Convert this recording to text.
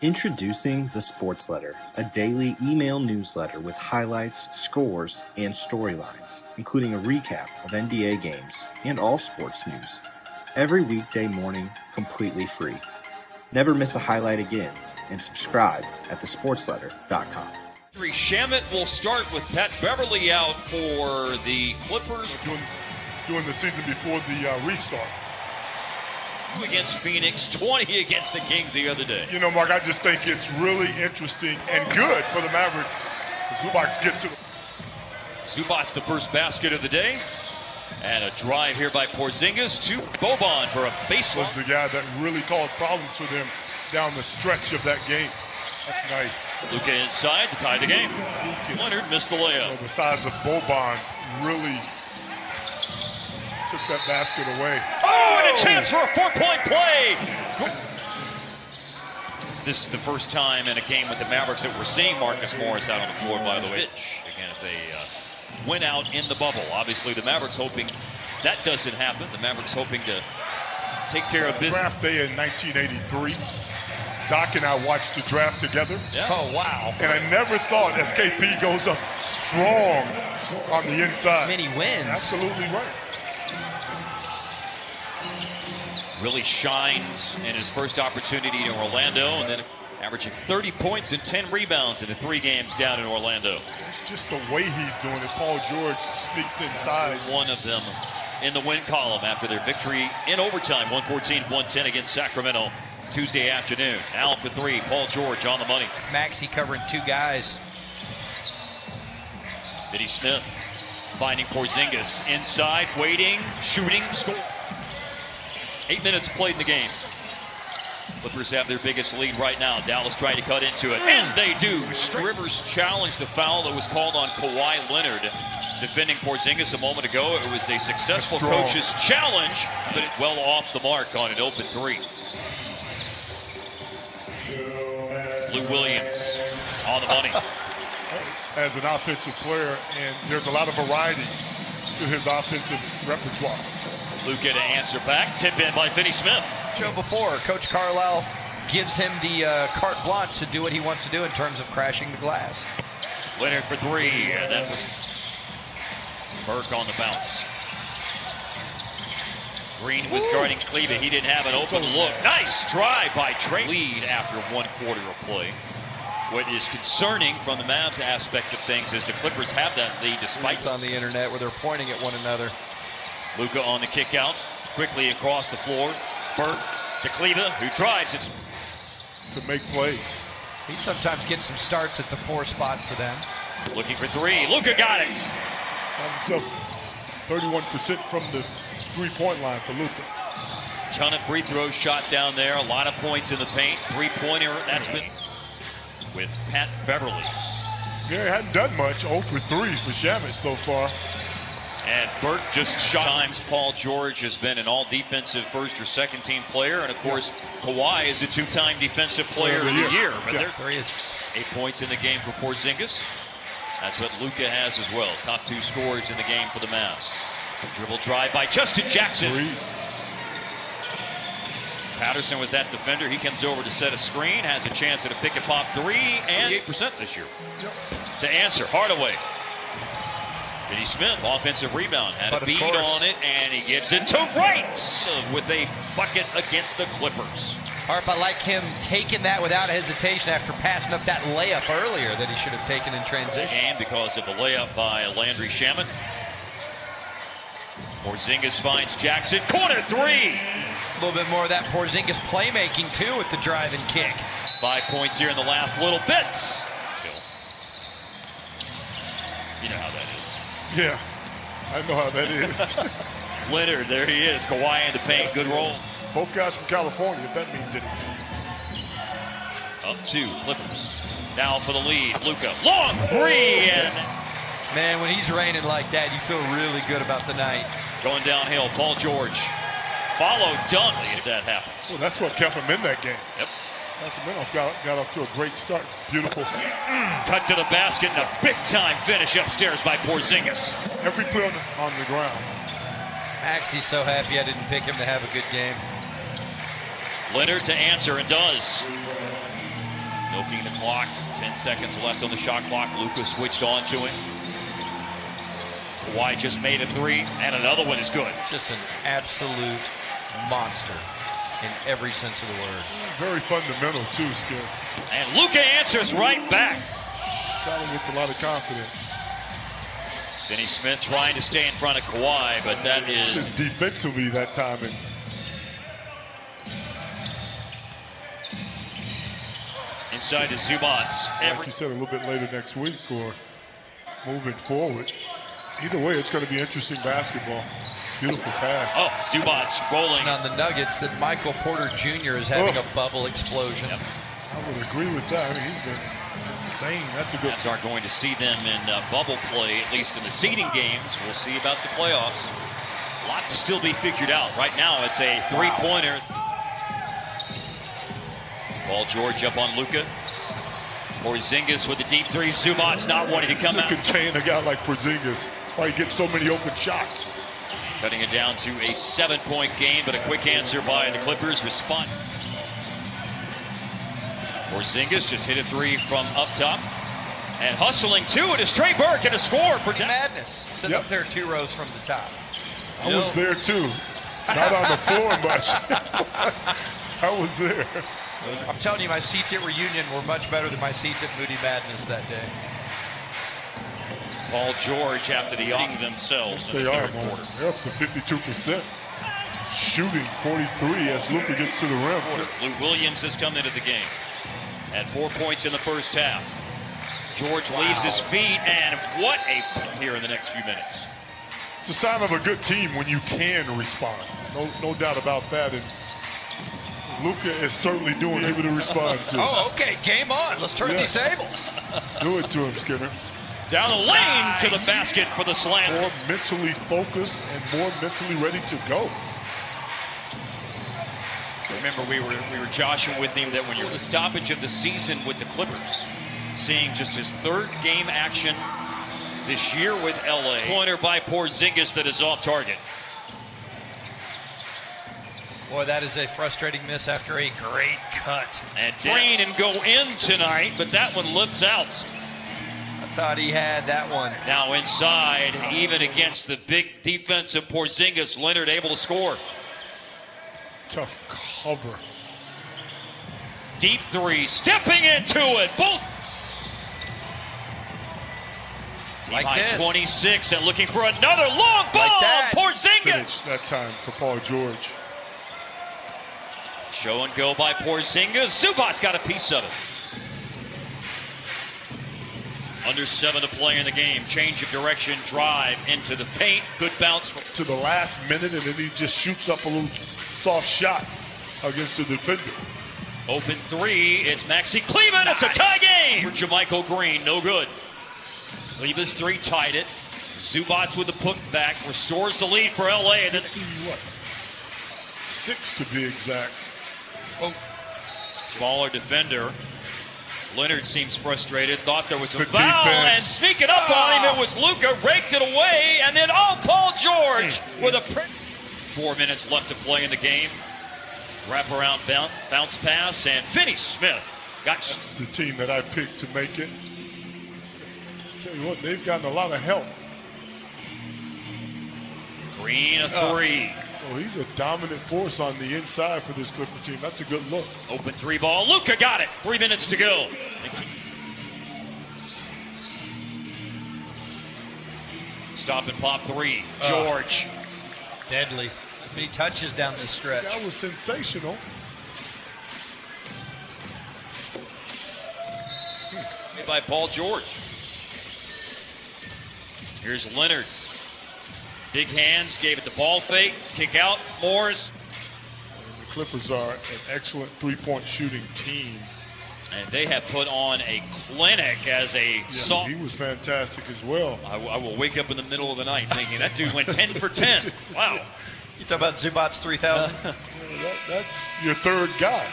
Introducing the Sports Letter, a daily email newsletter with highlights, scores, and storylines, including a recap of NBA games and all sports news. Every weekday morning, completely free. Never miss a highlight again, and subscribe at thesportsletter.com. Shamet will start with Pat Beverly out for the Clippers. Doing the season before the restart. Against Phoenix, 20 against the Kings the other day. You know, Mark, I just think it's really interesting and good for the Mavericks as Zubac get to. Zubac the first basket of the day. And a drive here by Porzingis to Boban for a baseline. Was the guy that really caused problems for them down the stretch of that game. That's nice. Luka inside to tie the game. Leonard missed the layup. You know, the size of Boban really took that basket away. Oh, and a chance for a four-point play. This is the first time in a game with the Mavericks that we're seeing Marcus Morris out on the floor, by the way. Again, if they win out in the bubble. Obviously, the Mavericks hoping that doesn't happen. The Mavericks hoping to take care of business. Draft day in 1983. Doc and I watched the draft together. Yeah. Oh, wow. And I never thought as KP goes up strong on the inside. Many wins. Absolutely right. Really shined in his first opportunity in Orlando, and then averaging 30 points and 10 rebounds in the 3 games down in Orlando. It's just the way he's doing it. Paul George sneaks inside. One of them in the win column after their victory in overtime, 114-110 against Sacramento Tuesday afternoon. Al for 3, Paul George on the money. Maxey covering 2 guys. Vinny Smith finding Porzingis inside, waiting, shooting, score. 8 minutes played in the game. Clippers have their biggest lead right now. Dallas trying to cut into it, and they do. Rivers challenged the foul that was called on Kawhi Leonard. Defending Porzingis a moment ago. It was a successful coach's challenge, but it well off the mark on an open 3. Lou Williams on the money. As an offensive player, and there's a lot of variety to his offensive repertoire. Luka to answer back. Tip in by Vinny Smith. Show before, Coach Carlisle gives him the carte blanche to do what he wants to do in terms of crashing the glass. Leonard for 3, and then Burke on the bounce. Green was guarding Kleba. He didn't have an open look. Nice drive by Trey. Lead after 1 quarter of play. What is concerning from the Mavs aspect of things is the Clippers have that lead despite. It's on the internet where they're pointing at one another. Luka on the kick out, quickly across the floor. Burke to Kleba, who drives it. To make plays. He sometimes gets some starts at the 4 spot for them. Looking for 3. Luka got it. Got himself 31% from the 3-point line for Luka. Ton of free throws shot down there. A lot of points in the paint. 3-pointer, that's been with Pat Beverly. Yeah, he hadn't done much. 0 for 3 for Shamet so far. And Burke just shot. Times Paul George has been an all-defensive first or second team player. And, of course, Kawhi is a 2-time defensive player of the year. But there he is. 8 points in the game for Porzingis. That's what Luka has as well. Top 2 scorers in the game for the Mavs. Dribble drive by Justin Jackson. 3. Patterson was that defender. He comes over to set a screen. Has a chance at a pick-and-pop 3. And 8% this year. Yep. To answer, Hardaway. Vinny Smith, offensive rebound, had a bead on it, and he gives it to Wright with a bucket against the Clippers. Harp, I like him taking that without hesitation after passing up that layup earlier that he should have taken in transition. And because of the layup by Landry Shamet. Porzingis finds Jackson, corner 3. A little bit more of that Porzingis playmaking, too, with the drive and kick. 5 points here in the last little bit. You know how that is. Yeah, I know how that is. Leonard, there he is. Kawhi in the paint. Good roll. Both guys from California, if that means anything. Up 2, Clippers. Now for the lead. Luka, long 3. And man, when he's raining like that, you feel really good about the night. Going downhill, Paul George. Follow dunk if that happens. Well, that's what kept him in that game. Yep. Sacramento got off to a great start. Beautiful. Cut to the basket and a big-time finish upstairs by Porzingis. Every play on the ground. Maxey's so happy I didn't pick him to have a good game. Leonard to answer and does. Milking the clock. 10 seconds left on the shot clock. Luka switched on to him. Kawhi just made a three, and another one is good. Just an absolute monster in every sense of the word. Very fundamental, too, Skip. And Luka answers right back. Shot him with a lot of confidence. Finney Smith trying to stay in front of Kawhi, but that is... Just defensively that time. And inside to Zubac. like you said, a little bit later next week or moving forward. Either way, it's going to be interesting basketball. Beautiful pass. Oh, Zubac rolling. On the Nuggets, that Michael Porter Jr. is having a bubble explosion. Yep. I would agree with that. I mean, he's been insane. That's a good. Cavs aren't going to see them in bubble play, at least in the seeding games. We'll see about the playoffs. A lot to still be figured out. Right now, it's a three-pointer. Paul George up on Luka. Porzingis with the deep three. Zubac not wanting to come out. Contain a guy like Porzingis. Why he gets so many open shots. Cutting it down to a 7-point game, but a quick answer by the Clippers. Respond. Porzingis just hit a three from up top. And hustling to it is Trey Burke, and a score for Madness. Sitting up there 2 rows from the top. I was there too. Not on the floor much. I was there. I'm telling you, my seats at Reunion were much better than my seats at Moody Madness that day. Paul George after the hitting themselves Yes, in they the are, third man. quarter. They're up to 52%. Shooting 43 as Luka gets to the rim. Lou Williams has come into the game. Had 4 points in the first half. George leaves his feet, and what a here in the next few minutes. It's a sign of a good team when you can respond. No doubt about that. And Luka is certainly able to respond to. Oh, okay. Game on. Let's turn these tables. Do it to him, Skinner. Down the lane to the basket for the slam. More mentally focused and more mentally ready to go. Remember, we were joshing with him that when you're the stoppage of the season with the Clippers, seeing just his third game action this year with LA. Pointer by Porzingis that is off target. Boy, that is a frustrating miss after a great cut. And drain and go in tonight, but that one lips out. I thought he had that one. Now inside, even against the big defense of Porzingis, Leonard able to score. Tough cover. Deep three, stepping into it. Both. Like Team high this. 26 and looking for another long ball. Like that. Porzingis. Finish that time for Paul George. Show and go by Porzingis. Zubac's got a piece of it. Under 7 to play in the game. Change of direction, drive into the paint. Good bounce. To the last minute, and then he just shoots up a little soft shot against the defender. Open three. It's Maxi Kleber. It's a tie game for JaMychal Green. No good. Kleber's three tied it. Zubac with the putback restores the lead for LA. And then 6 to be exact. oh, smaller defender. Leonard seems frustrated. Thought there was a foul and sneaking up on him. It was Luka. Raked it away. And then Paul George with a 4 minutes left to play in the game. Wraparound bounce pass, and Finney Smith got. That's the team that I picked to make it. Tell you what, they've gotten a lot of help. Green a three. Oh, he's a dominant force on the inside for this Clipper team. That's a good look. Open three ball. Luka got it. 3 minutes to go. Stop and pop three. George. Deadly. Many touches down this stretch. That was sensational. By Paul George. Here's Leonard. Big hands, gave it the ball fake. Kick out. Morris. The Clippers are an excellent three-point shooting team. And they have put on a clinic as a soft. He was fantastic as well. I will wake up in the middle of the night thinking that dude went 10 for 10. Wow. You talk about Zubac's 3,000? That's your third guy.